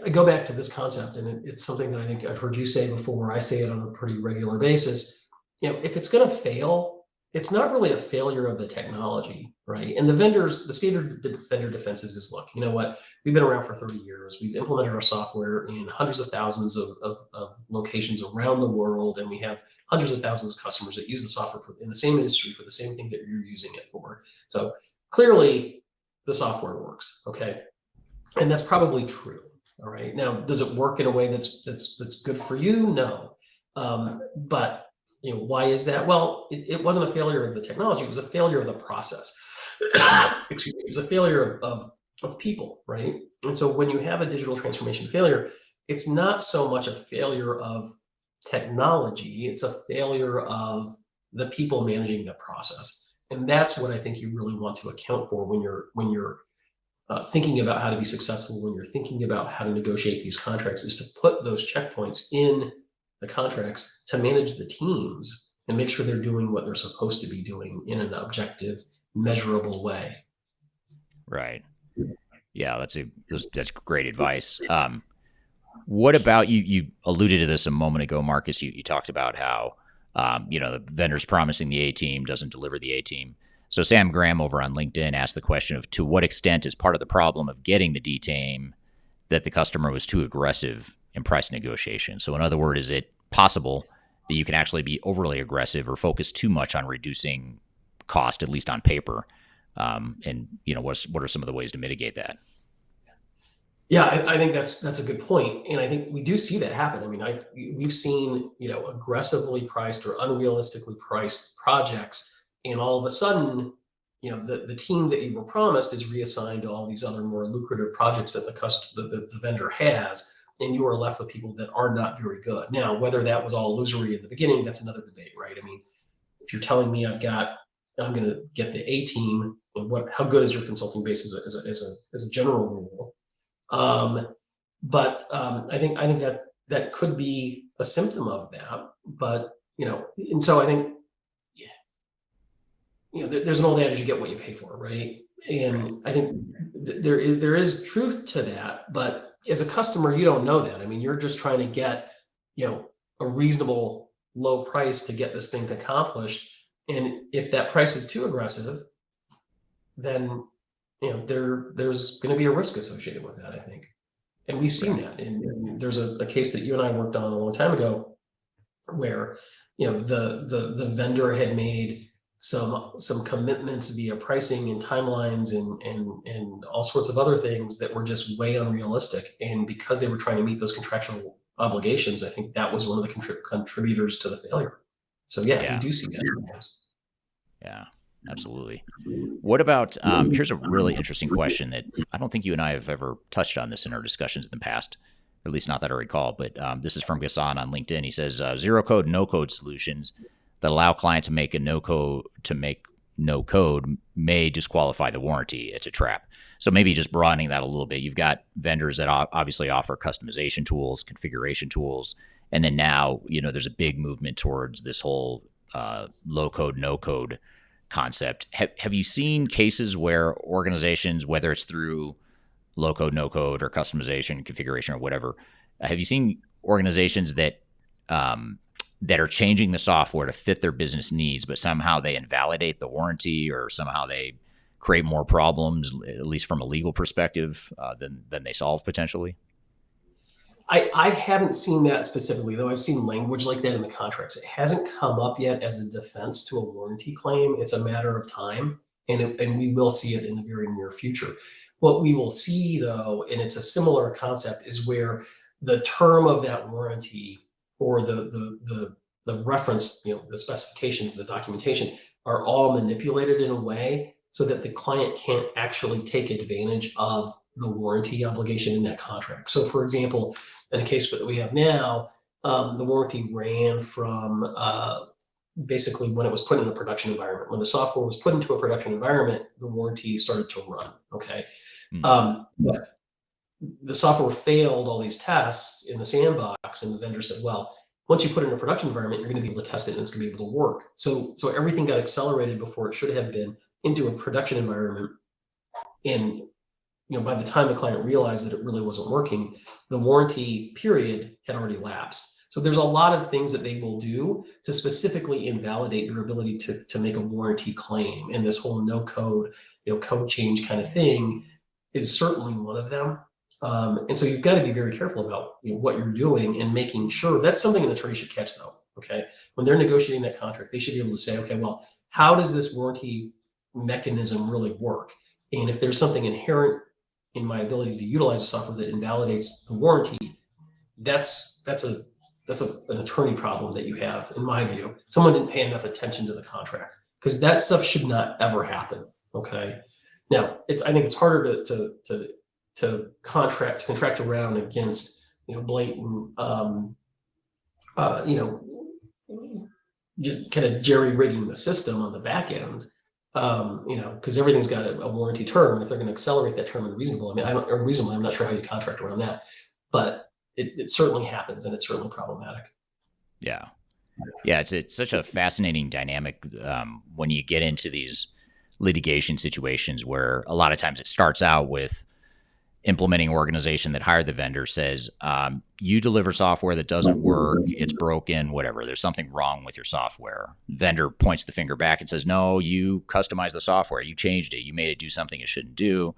go back to this concept, and it's something that I think I've heard you say before. I say it on a pretty regular basis. If it's going to fail, it's not really a failure of the technology, right? And the standard vendor defenses is, look, you know what? We've been around for 30 years. We've implemented our software in hundreds of thousands of locations around the world, and we have hundreds of thousands of customers that use the software in the same industry for the same thing that you're using it for. So clearly, the software works, okay? And that's probably true, all right? Now, does it work in a way that's good for you? No. But why is that? Well, it wasn't a failure of the technology. It was a failure of the process. Excuse me. It was a failure of people, right? And so when you have a digital transformation failure, it's not so much a failure of technology. It's a failure of the people managing the process. And that's what I think you really want to account for when you're thinking about how to be successful, when you're thinking about how to negotiate these contracts, is to put those checkpoints in the contracts to manage the teams and make sure they're doing what they're supposed to be doing in an objective, measurable way. Right. Yeah, that's great advice. What about you? You alluded to this a moment ago, Marcus. You talked about how the vendor's promising the A team, doesn't deliver the A team. So Sam Graham over on LinkedIn asked the question of, to what extent is part of the problem of getting the D team that the customer was too aggressive in price negotiation? So in other words, is it possible that you can actually be overly aggressive or focus too much on reducing cost, at least on paper? And what are some of the ways to mitigate that? Yeah, I think that's a good point, and I think we do see that happen. I mean, we've seen aggressively priced or unrealistically priced projects, and all of a sudden, the team that you were promised is reassigned to all these other more lucrative projects that the vendor has, and you are left with people that are not very good. Now, whether that was all illusory in the beginning, that's another debate, right? I mean, if you're telling me I'm going to get the A team, how good is your consulting base as a general rule? But I think that could be a symptom of that. But and so I think there's an old adage: you get what you pay for, right? And right. I think there is truth to that. But as a customer, you don't know that. I mean, you're just trying to get a reasonable low price to get this thing accomplished. And if that price is too aggressive, then there's going to be a risk associated with that, I think. And we've seen that. And there's a case that you and I worked on a long time ago where the vendor had made some commitments via pricing and timelines and all sorts of other things that were just way unrealistic. And because they were trying to meet those contractual obligations, I think that was one of the contributors to the failure. So yeah, we do see that sometimes. Yeah, absolutely. What about, here's a really interesting question that I don't think you and I have ever touched on this in our discussions in the past, or at least not that I recall, but this is from Ghassan on LinkedIn. He says, zero code, no code solutions that allow client to make no code may disqualify the warranty. It's a trap. So maybe just broadening that a little bit. You've got vendors that obviously offer customization tools, configuration tools, and then now, there's a big movement towards this whole low code, no code concept. Have you seen cases where organizations, whether it's through low code, no code, or customization, configuration, or whatever, have you seen organizations that are changing the software to fit their business needs, but somehow they invalidate the warranty or somehow they create more problems, at least from a legal perspective, than they solve potentially? I haven't seen that specifically, though I've seen language like that in the contracts. It hasn't come up yet as a defense to a warranty claim. It's a matter of time, and we will see it in the very near future. What we will see, though, and it's a similar concept, is where the term of that warranty or the reference, the specifications, the documentation are all manipulated in a way so that the client can't actually take advantage of the warranty obligation in that contract. So, for example, in a case that we have now, the warranty ran from basically when it was put in a production environment. When the software was put into a production environment, the warranty started to run. Okay. But the software failed all these tests in the sandbox, and the vendor said, well, once you put it in a production environment, you're going to be able to test it and it's going to be able to work. So everything got accelerated before it should have been into a production environment. And by the time the client realized that it really wasn't working, the warranty period had already lapsed. So there's a lot of things that they will do to specifically invalidate your ability to make a warranty claim. And this whole no code, code change kind of thing is certainly one of them. And so you've got to be very careful about what you're doing and making sure. That's something an attorney should catch, though. Okay, when they're negotiating that contract, they should be able to say, okay, well, how does this warranty mechanism really work? And if there's something inherent in my ability to utilize the software that invalidates the warranty, that's an attorney problem that you have, in my view. Someone didn't pay enough attention to the contract, because that stuff should not ever happen. Okay. Now, I think it's harder to contract around against blatant just kind of jerry rigging the system on the back end. Because everything's got a warranty term, and if they're going to accelerate that term unreasonable, I'm not sure how you contract around that, but it certainly happens, and it's certainly problematic. Yeah. It's such a fascinating dynamic when you get into these litigation situations where a lot of times it starts out with implementing organization that hired the vendor says, you deliver software that doesn't work, it's broken, whatever. There's something wrong with your software. Vendor points the finger back and says, no, you customized the software, you changed it, you made it do something it shouldn't do.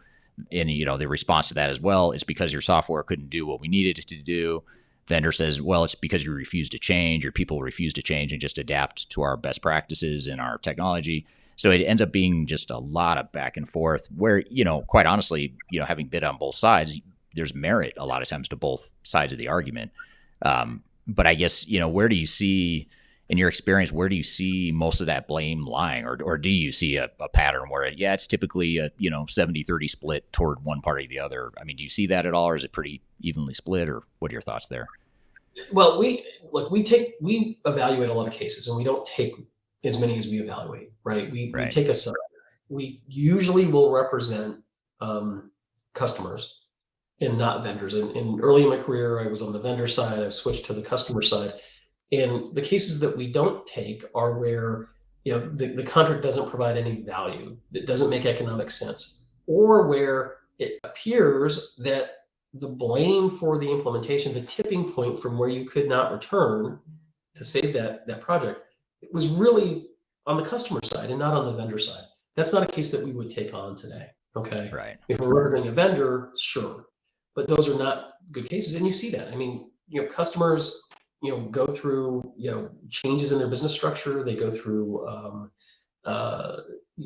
And the response to that as well, it's because your software couldn't do what we needed it to do. Vendor says, well, it's because you refuse to change, your people refuse to change and just adapt to our best practices and our technology. So it ends up being just a lot of back and forth where, quite honestly, having bid on both sides, there's merit a lot of times to both sides of the argument. But I guess, where do you see, in your experience, where do you see most of that blame lying? Or do you see a pattern where, it's typically a, 70-30 split toward one party or the other? I mean, do you see that at all, or is it pretty evenly split, or what are your thoughts there? Well, we evaluate a lot of cases, and we don't take as many as we evaluate, right? We take a side. We usually will represent customers and not vendors. And early in my career, I was on the vendor side. I've switched to the customer side. And the cases that we don't take are where the contract doesn't provide any value, it doesn't make economic sense, or where it appears that the blame for the implementation, the tipping point from where you could not return to save that project, it was really on the customer side and not on the vendor side. That's not a case that we would take on today. Okay. Right. If we're representing a vendor, sure. But those are not good cases. And you see that. I mean, customers, go through, changes in their business structure. They go through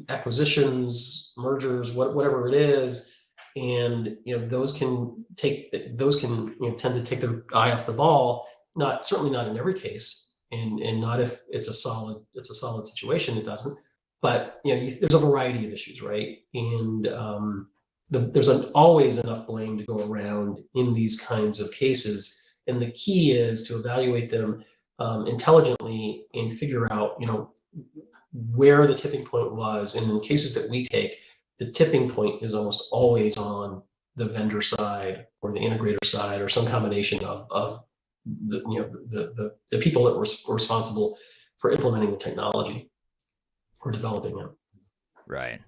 acquisitions, mergers, whatever it is. And, those can tend to take their eye off the ball. Certainly not in every case. And not if it's a solid situation, it doesn't. But there's a variety of issues, right? And there's always enough blame to go around in these kinds of cases. And the key is to evaluate them intelligently and figure out, where the tipping point was. And in cases that we take, the tipping point is almost always on the vendor side or the integrator side or some combination of the people that were responsible for implementing the technology or developing it. Right.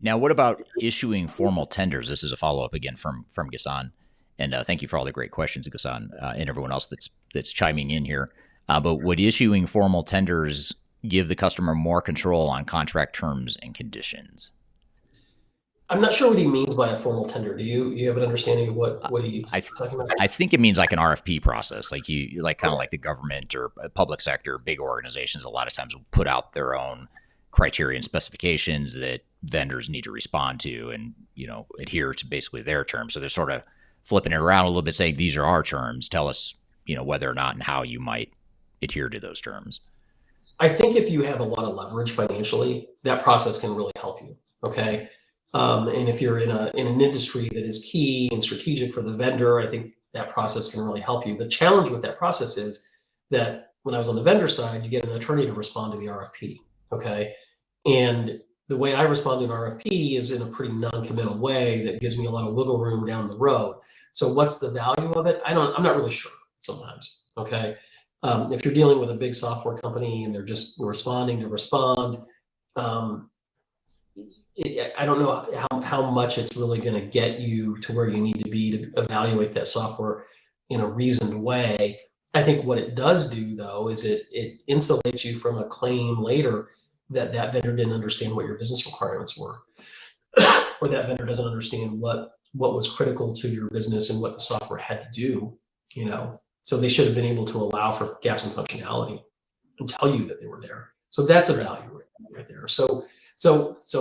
Now, what about issuing formal tenders? This is a follow-up again from Ghassan. And thank you for all the great questions, Ghassan, and everyone else that's chiming in here. But would issuing formal tenders give the customer more control on contract terms and conditions? I'm not sure what he means by a formal tender. Do you have an understanding of what he's I talking about? I think it means like an RFP process, like you like kind of like the government or public sector, big organizations. A lot of times will put out their own criteria and specifications that vendors need to respond to, and adhere to basically their terms. So they're sort of flipping it around a little bit, saying these are our terms. Tell us, whether or not and how you might adhere to those terms. I think if you have a lot of leverage financially, that process can really help you. Okay. And if you're in an industry that is key and strategic for the vendor, I think that process can really help you. The challenge with that process is that when I was on the vendor side, you get an attorney to respond to the RFP. Okay. And the way I respond to an RFP is in a pretty non-committal way that gives me a lot of wiggle room down the road. So what's the value of it? I'm not really sure sometimes. Okay. If you're dealing with a big software company and they're just responding to respond, I don't know how much it's really going to get you to where you need to be to evaluate that software in a reasoned way. I think what it does do, though, is it insulates you from a claim later that vendor didn't understand what your business requirements were, or that vendor doesn't understand what was critical to your business and what the software had to do. So they should have been able to allow for gaps in functionality and tell you that they were there. So that's a value right there. So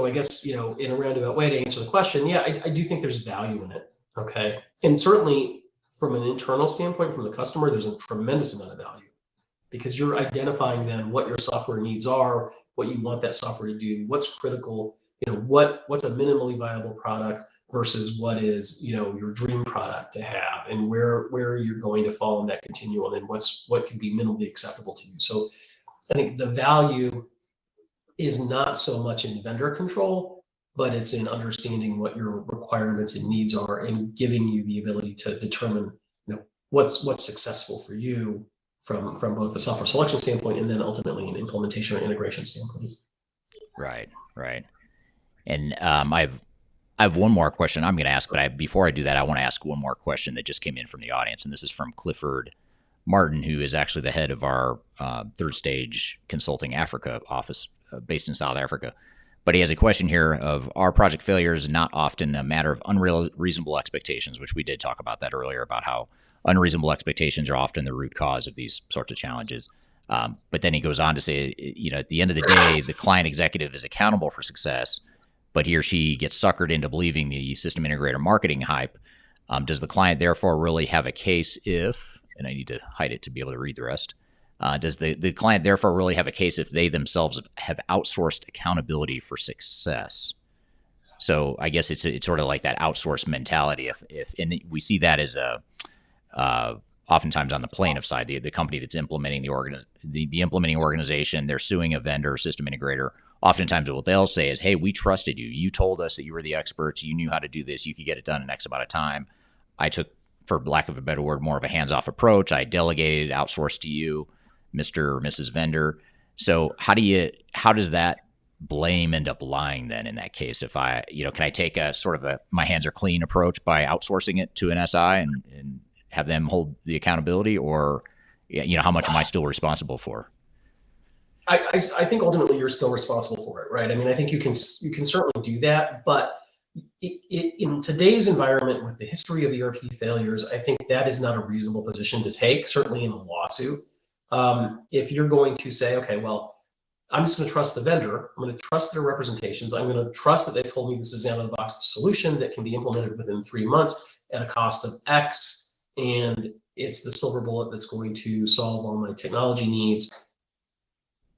I guess, in a roundabout way to answer the question, yeah, I do think there's value in it. Okay. And certainly from an internal standpoint, from the customer, there's a tremendous amount of value because you're identifying then what your software needs are, what you want that software to do, what's critical, what's a minimally viable product versus what is, your dream product to have, and where you're going to fall in that continuum, and what can be minimally acceptable to you. So I think the value is not so much in vendor control, but it's in understanding what your requirements and needs are and giving you the ability to determine, what's successful for you from both the software selection standpoint and then ultimately an implementation or integration standpoint. Right. And I have one more question I'm going to ask, but before I do that, I want to ask one more question that just came in from the audience, and this is from Clifford Martin, who is actually the head of our Third Stage Consulting Africa office based in South Africa. But he has a question here of, are project failures not often a matter of unreasonable expectations, which we did talk about that earlier, about how unreasonable expectations are often the root cause of these sorts of challenges. But then he goes on to say, at the end of the day, the client executive is accountable for success, but he or she gets suckered into believing the system integrator marketing hype. Does the client therefore really have a case if, and I need to hide it to be able to read the rest, does the client therefore really have a case if they themselves have outsourced accountability for success? So I guess it's sort of like that outsourced mentality. And we see that as oftentimes on the plaintiff side, the company that's implementing the implementing organization, they're suing a vendor or system integrator. Oftentimes what they'll say is, hey, we trusted you. You told us that you were the experts. You knew how to do this. You could get it done in X amount of time. I took, for lack of a better word, more of a hands-off approach. I delegated, outsourced to you, Mr. or Mrs. Vendor. So how does that blame end up lying then in that case? If can I take a sort of a my hands are clean approach by outsourcing it to an SI and have them hold the accountability, or how much am I still responsible for? I think ultimately you're still responsible for it, right? I mean, I think you can certainly do that, but in today's environment with the history of ERP failures, I think that is not a reasonable position to take, certainly in a lawsuit. If you're going to say, okay, well, I'm just going to trust the vendor, I'm going to trust their representations, I'm going to trust that they told me this is out of the box solution that can be implemented within 3 months at a cost of X, and it's the silver bullet that's going to solve all my technology needs.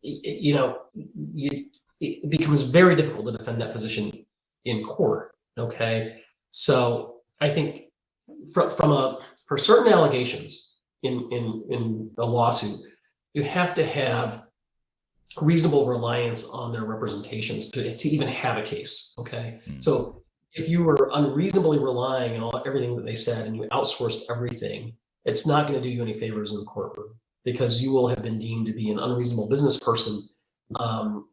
It becomes very difficult to defend that position in court. Okay, so I think for certain allegations in a lawsuit, you have to have reasonable reliance on their representations to even have a case. Okay, so if you were unreasonably relying on everything that they said and you outsourced everything, it's not going to do you any favors in the courtroom, because you will have been deemed to be an unreasonable business person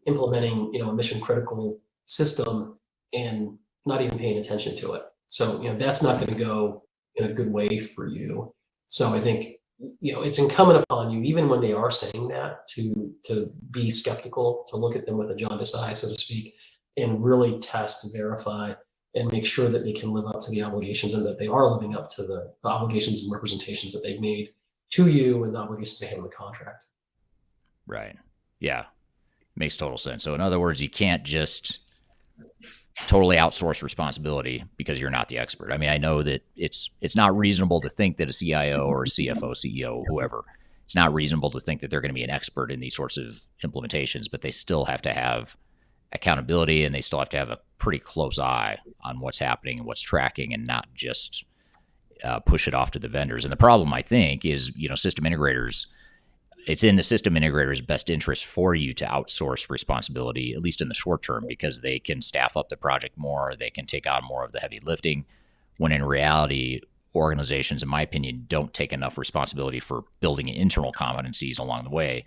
implementing, a mission critical system and not even paying attention to it. So, that's not going to go in a good way for you. So I think, it's incumbent upon you, even when they are saying that, to be skeptical, to look at them with a jaundiced eye, so to speak, and really test, verify, and make sure that they can live up to the obligations and that they are living up to the obligations and representations that they've made to you and the obligations they have in the contract. Right. Yeah. Makes total sense. So in other words, you can't just totally outsource responsibility because you're not the expert. I mean, I know that it's not reasonable to think that a CIO or a CFO, CEO, whoever, it's not reasonable to think that they're going to be an expert in these sorts of implementations, but they still have to have accountability and they still have to have a pretty close eye on what's happening and what's tracking, and not just push it off to the vendors. And the problem, I think, is, system integrators, it's in the system integrator's best interest for you to outsource responsibility, at least in the short term, because they can staff up the project more, they can take on more of the heavy lifting, when in reality, organizations, in my opinion, don't take enough responsibility for building internal competencies along the way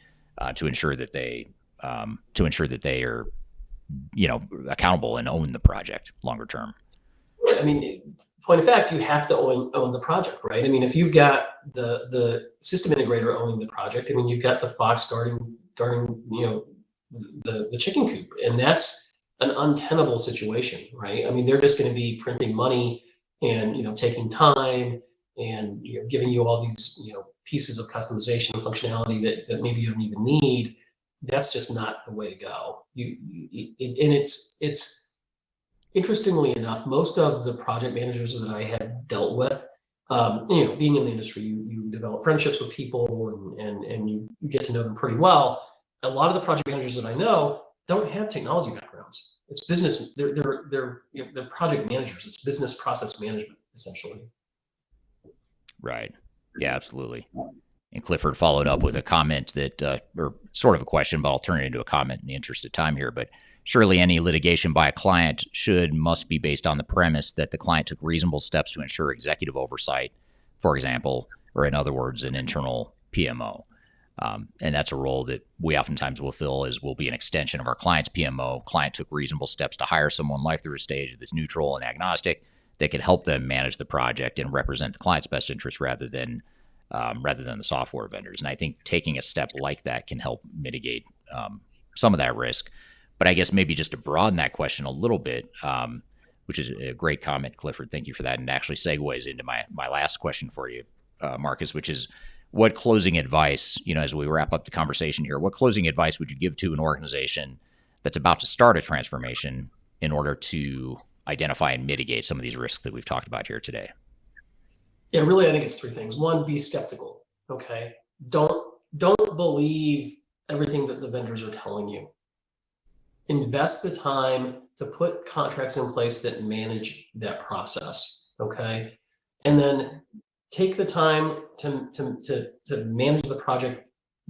to ensure that they are, accountable and own the project longer term. I mean, point of fact, you have to own the project, right? I mean, if you've got the system integrator owning the project, I mean, you've got the fox guarding the chicken coop, and that's an untenable situation, right? I mean, they're just going to be printing money and taking time and giving you all these pieces of customization and functionality that maybe you don't even need. That's just not the way to go. And it's interestingly enough, most of the project managers that I have dealt with, being in the industry, you develop friendships with people and you get to know them pretty well. A lot of the project managers that I know don't have technology backgrounds. It's business. They're project managers. It's business process management, essentially. Right. Yeah, absolutely. And Clifford followed up with a comment that, or sort of a question, but I'll turn it into a comment in the interest of time here. But surely any litigation by a client must be based on the premise that the client took reasonable steps to ensure executive oversight, for example, or in other words, an internal PMO. And that's a role that we oftentimes will fill as will be an extension of our client's PMO. Client took reasonable steps to hire someone like through a stage that's neutral and agnostic that could help them manage the project and represent the client's best interest rather than the software vendors. And I think taking a step like that can help mitigate some of that risk. But I guess maybe just to broaden that question a little bit, which is a great comment, Clifford. Thank you for that. And actually segues into my last question for you, Marcus, which is what closing advice, as we wrap up the conversation here, what closing advice would you give to an organization that's about to start a transformation in order to identify and mitigate some of these risks that we've talked about here today? Yeah, really, I think it's three things. One, be skeptical. Okay, don't believe everything that the vendors are telling you. Invest the time to put contracts in place that manage that process. Okay, and then take the time to manage the project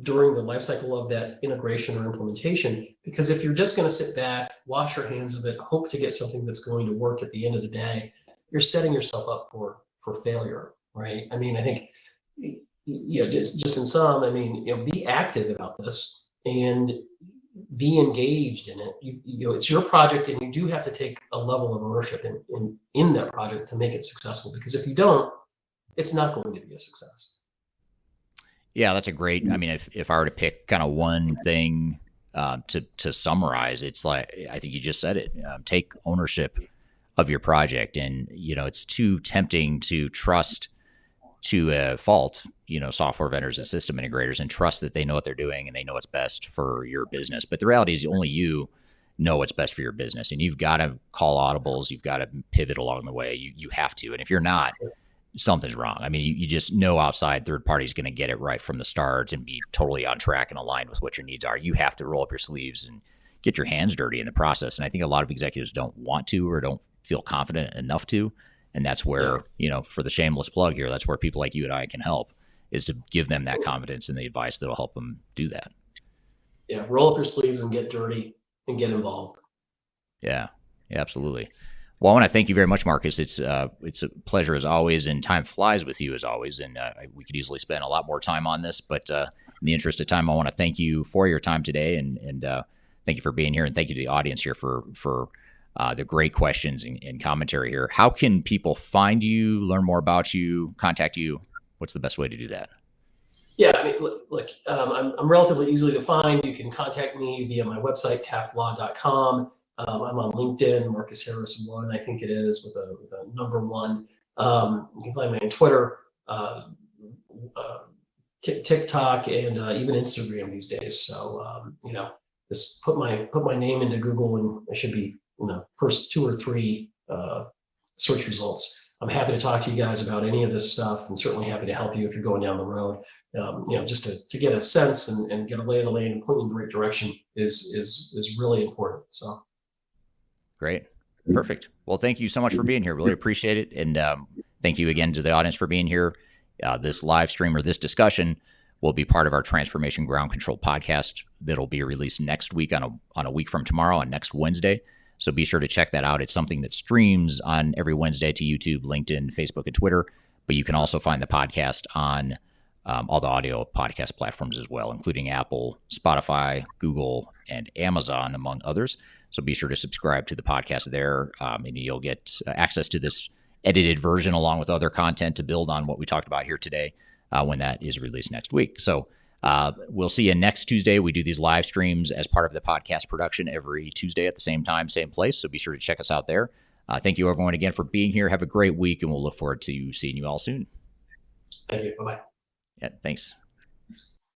during the life cycle of that integration or implementation. Because if you're just going to sit back, wash your hands of it, hope to get something that's going to work at the end of the day, you're setting yourself up for failure, right? I mean, I think, just in sum, I mean, be active about this and be engaged in it. It's your project, and you do have to take a level of ownership in that project to make it successful. Because if you don't, it's not going to be a success. Yeah, that's a great. I mean, if I were to pick kind of one thing to summarize, it's like I think you just said it. Take ownership of your project, and it's too tempting to trust to a fault, software vendors and system integrators, and trust that they know what they're doing and they know what's best for your business. But the reality is, only you know what's best for your business, and you've got to call audibles. You've got to pivot along the way. You have to, and if you're not, something's wrong. I mean, you just know outside third party is going to get it right from the start and be totally on track and aligned with what your needs are. You have to roll up your sleeves and get your hands dirty in the process. And I think a lot of executives don't want to or don't feel confident enough to. And that's where, for the shameless plug here, that's where people like you and I can help, is to give them that confidence and the advice that'll help them do that. Yeah. Roll up your sleeves and get dirty and get involved. Yeah, absolutely. Well, I want to thank you very much, Marcus. It's a pleasure as always, and time flies with you as always. And we could easily spend a lot more time on this, but in the interest of time, I want to thank you for your time today, and thank you for being here, and thank you to the audience here for the great questions and commentary here. How can people find you, learn more about you, contact you? What's the best way to do that? Yeah, I mean, look, I'm relatively easily to find. You can contact me via my website, taftlaw.com. I'm on LinkedIn, Marcus Harris one, I think it is, with a number one. You can find me on Twitter, uh, TikTok, and even Instagram these days. So just put my name into Google, and I should be first two or three search results. I'm happy to talk to you guys about any of this stuff, and certainly happy to help you if you're going down the road. Just to get a sense and get a lay of the land and point in the right direction is really important. So great. Perfect. Well, thank you so much for being here. Really appreciate it. And thank you again to the audience for being here. This live stream or this discussion will be part of our Transformation Ground Control podcast that'll be released next week on a week from tomorrow, on next Wednesday. So be sure to check that out. It's something that streams on every Wednesday to YouTube, LinkedIn, Facebook, and Twitter. But you can also find the podcast on all the audio podcast platforms as well, including Apple, Spotify, Google, and Amazon, among others. So be sure to subscribe to the podcast there, and you'll get access to this edited version along with other content to build on what we talked about here today when that is released next week. So we'll see you next Tuesday. We do these live streams as part of the podcast production every Tuesday at the same time, same place. So be sure to check us out there. Thank you, everyone, again for being here. Have a great week, and we'll look forward to seeing you all soon. Thank you. Bye-bye. Yeah, thanks.